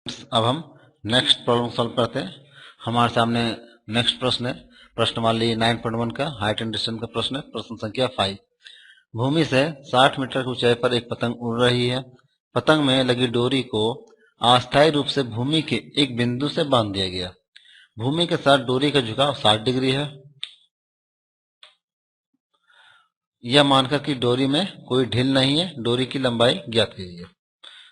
अब हम next problem solve करते हैं। हमारे सामने नेक्स्ट प्रश्न है, प्रश्नवाली 9.1 का हाइट एंड डिस्टेंस का प्रश्न है। प्रश्न संख्या 5। भूमि से 60 मीटर की ऊंचाई पर एक पतंग उड़ रही है। पतंग में लगी डोरी को अस्थायी रूप से भूमि के एक बिंदु से बांध दिया गया। भूमि के साथ डोरी का झुकाव 60 डिग्री है। यह मानकर कि डोरी में कोई ढील नहीं है, डोरी की लंबाई ज्ञात कीजिए।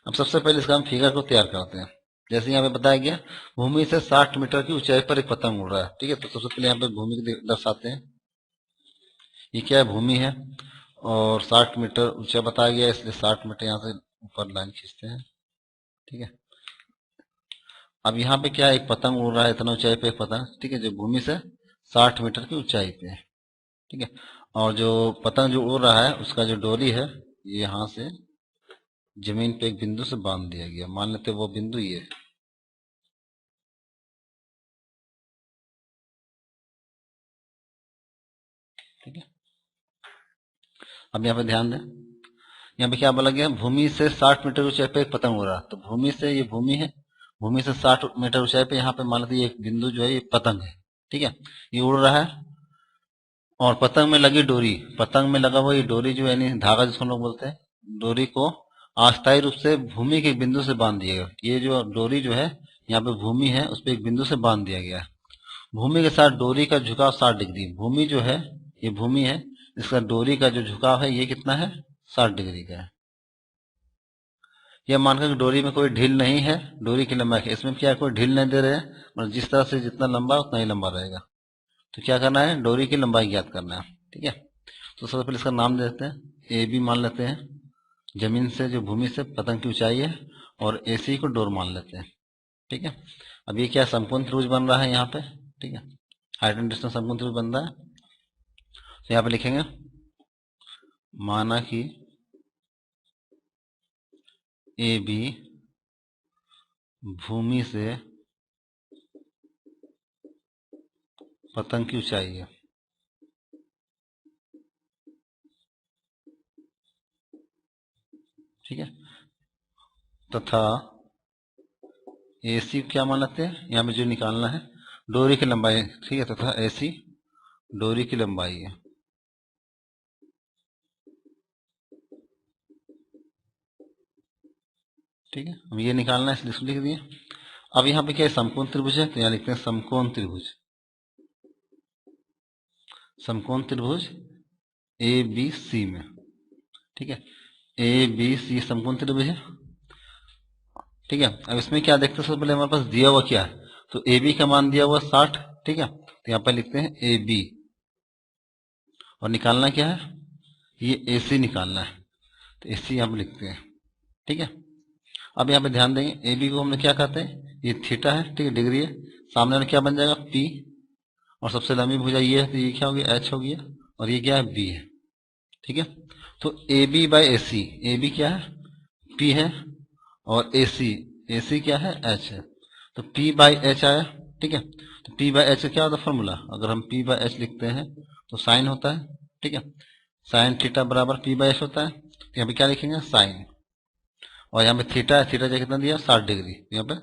अब सबसे पहले इसका हम फिगर को तैयार करते हैं। जैसे यहाँ पे बताया गया, भूमि से 60 मीटर की ऊंचाई पर एक पतंग उड़ रहा है। ठीक है, तो सबसे पहले यहाँ पे भूमि को दर्शाते हैं। ये क्या है, भूमि है और 60 मीटर ऊंचा बताया गया, इसलिए 60 मीटर यहाँ से ऊपर लाइन खींचते हैं। ठीक है, अब यहाँ पे क्या है, एक पतंग उड़ रहा है, इतना ऊंचाई पे एक पतंग। ठीक है, जो भूमि से 60 मीटर की ऊंचाई पे है। ठीक है, और जो पतंग जो उड़ रहा है उसका जो डोरी है, ये यहाँ से जमीन पे एक बिंदु से बांध दिया गया। मान लेते वो बिंदु ये है। ठीक है, अब यहाँ पे ध्यान दें, यहाँ पे क्या बोला गया, भूमि से 60 मीटर ऊंचाई पे एक पतंग उड़ रहा है। तो भूमि से, ये भूमि है, भूमि से 60 मीटर ऊंचाई पे यहाँ पे मान लेते एक बिंदु जो है ये पतंग है। ठीक है, ये उड़ रहा है और पतंग में लगी डोरी, पतंग में लगा हुआ ये डोरी जो है, यानी धागा जिसको लोग बोलते हैं, डोरी को अस्थायी रूप से भूमि के एक बिंदु से बांध दिया गया। ये जो डोरी जो है यहाँ पे भूमि है, उस पर एक बिंदु से बांध दिया गया है। भूमि के साथ डोरी का झुकाव 60 डिग्री। भूमि जो है, ये भूमि है, इसका डोरी का जो झुकाव है ये कितना है, 60 डिग्री का है। यह मानकर कि डोरी में कोई ढील नहीं है, डोरी की लंबाई है, इसमें क्या है, कोई ढील नहीं दे रहे हैं, मतलब जिस तरह से जितना लंबा उतना ही लंबा रहेगा। तो क्या करना है, डोरी की लंबाई ज्ञात करना है। ठीक है, तो सबसे पहले इसका नाम दे देते हैं, ए बी मान लेते हैं। जमीन से, जो भूमि से पतंग की ऊंचाई है, और ए सी को डोर मान लेते हैं। ठीक है, अब ये क्या समकोण त्रिभुज बन रहा है यहाँ पे। ठीक है, हाइट एंड डिस्टेंस समकोण त्रिभुज बन रहा है। तो यहाँ पे लिखेंगे, माना कि ए बी भूमि से पतंग की ऊंचाई है। ठीक है, तथा AC क्या मान लेते हैं, यहाँ पे जो निकालना है डोरी की लंबाई। ठीक है, तथा AC डोरी की लंबाई है। ठीक है, अब ये निकालना है, इसलिए इसको लिख दिए। अब यहाँ पे क्या है, समकोण त्रिभुज है, तो यहाँ लिखते हैं समकोण त्रिभुज। समकोण त्रिभुज ABC में। ठीक है, ABC समकोण त्रिभुज है। ठीक है, अब इसमें क्या देखते हैं, सबसे पहले हमारे पास दिया हुआ क्या है, तो AB का मान दिया हुआ 60। ठीक है, तो यहाँ पे लिखते हैं AB, और निकालना क्या है, ये AC निकालना है, तो AC यहाँ पे लिखते हैं। ठीक है, अब यहाँ पे ध्यान देंगे, AB को हमने क्या कहते हैं, ये थीटा है। ठीक है, डिग्री है, सामने में क्या बन जाएगा, P, और सबसे लंबी भुजा ये है, तो ये क्या हो गया, H हो गया, और ये क्या है, B है। ठीक है, तो AB बाई AC, AB क्या है, P है, और AC क्या है, H है, तो P बाई H आया। ठीक है, तो P बाई H क्या होता है फॉर्मूला, अगर हम P बाई H लिखते हैं तो साइन होता है। ठीक है, साइन थीटा बराबर P बाई H होता है। तो यहाँ पे क्या लिखेंगे, साइन, और यहाँ पे थीटा है, थीटा कितना दिया, 60 डिग्री, यहाँ पे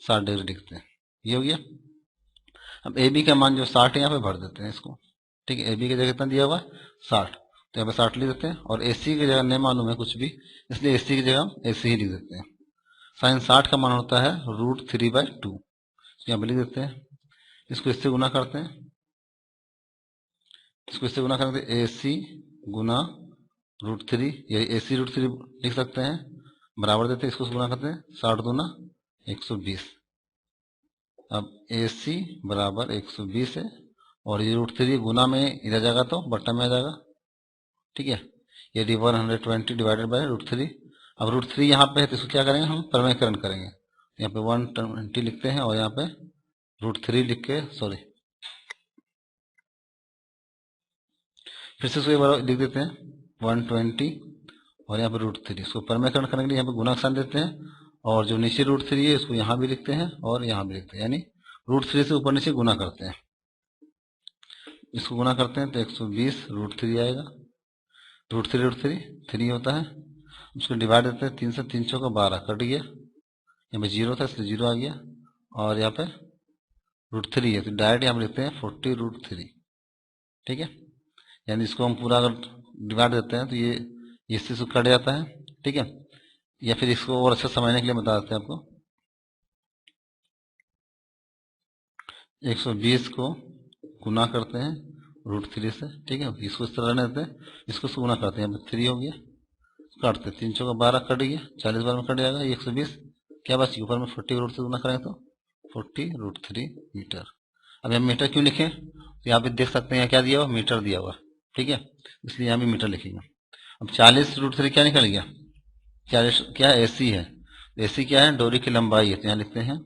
60 डिग्री लिखते हैं। ये हो गया। अब ए बी का मान जो 60 है यहाँ पे भर देते हैं इसको। ठीक है, ए बी की जगह कितना दिया हुआ है, 60, तो यहाँ पे 60 लिख देते हैं, और ए सी की जगह नहीं मालूम है कुछ भी, इसलिए ए सी की जगह हम ए सी ही लिख देते हैं। साइन 60 का मान होता है √3/2, यहाँ पे लिख देते हैं। इसको इससे गुना करते हैं, इसको इससे गुना करते हैं, ए सी गुना √3, या ए सी √3 लिख सकते हैं, बराबर देते हैं, इसको गुना करते हैं, 60 दूना 120। अब ए सी बराबर 120 है, और ये √3 गुना में इधर जाएगा तो बट्टा में आ जाएगा। ठीक है, ये 120 डिवाइडेड बाय √3। अब √3 यहाँ पे है, तो इसको क्या करेंगे, हम प्रमेयकरण करेंगे। यहाँ पे 120 लिखते हैं, और यहाँ पे √3 लिख के, सॉरी, फिर से इसको एक बार लिख देते हैं, 120, और यहाँ पे √3, इसको प्रमेयकरण करने के लिए यहाँ पे गुणा साइन देते हैं, और जो नीचे √3 है इसको यहाँ भी लिखते हैं और यहाँ भी लिखते हैं, यानी √3 से ऊपर नीचे गुना करते हैं। इसको गुना करते हैं तो 120 √3 आएगा, √3 3 होता है, उसको डिवाइड देते हैं, 3 से 3 चौका 12 कट गया, यहाँ पे 0 था इसलिए 0 आ गया, और यहाँ पे √3 है तो डायरेक्ट यहाँ पे लिखते हैं 40√3। ठीक है, यानी इसको हम पूरा अगर डिवाइड देते हैं तो ये इससे इसको कट जाता है। ठीक है, या फिर इसको और अच्छा समझने के लिए बता देते हैं आपको। 120 को गुना करते हैं √3 से। ठीक है, इसको इस तरह रहने देते हैं, इसको से गुना करते हैं, यहाँ पे 3 हो गया, काटते 3 चौका 12 कट गया, 40 बार में कट जाएगा, 120 क्या बच गया, ऊपर में 40 से गुना करेंगे तो 40√3 मीटर। अब हम मीटर क्यों लिखें, तो यहाँ पे देख सकते हैं यहाँ क्या दिया हुआ, मीटर दिया हुआ। ठीक है, इसलिए यहाँ भी मीटर लिखेंगे। अब 40√3 क्या निकल गया, 40 क्या है, AC है। AC क्या है, डोरी की लंबाई है, तो यहाँ लिखते हैं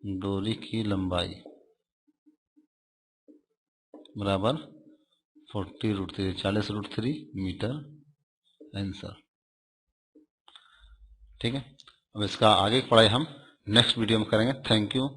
डोरी की लंबाई बराबर 40√3, 40√3 मीटर आंसर। ठीक है, अब इसका आगे की पढ़ाई हम नेक्स्ट वीडियो में करेंगे। Thank you.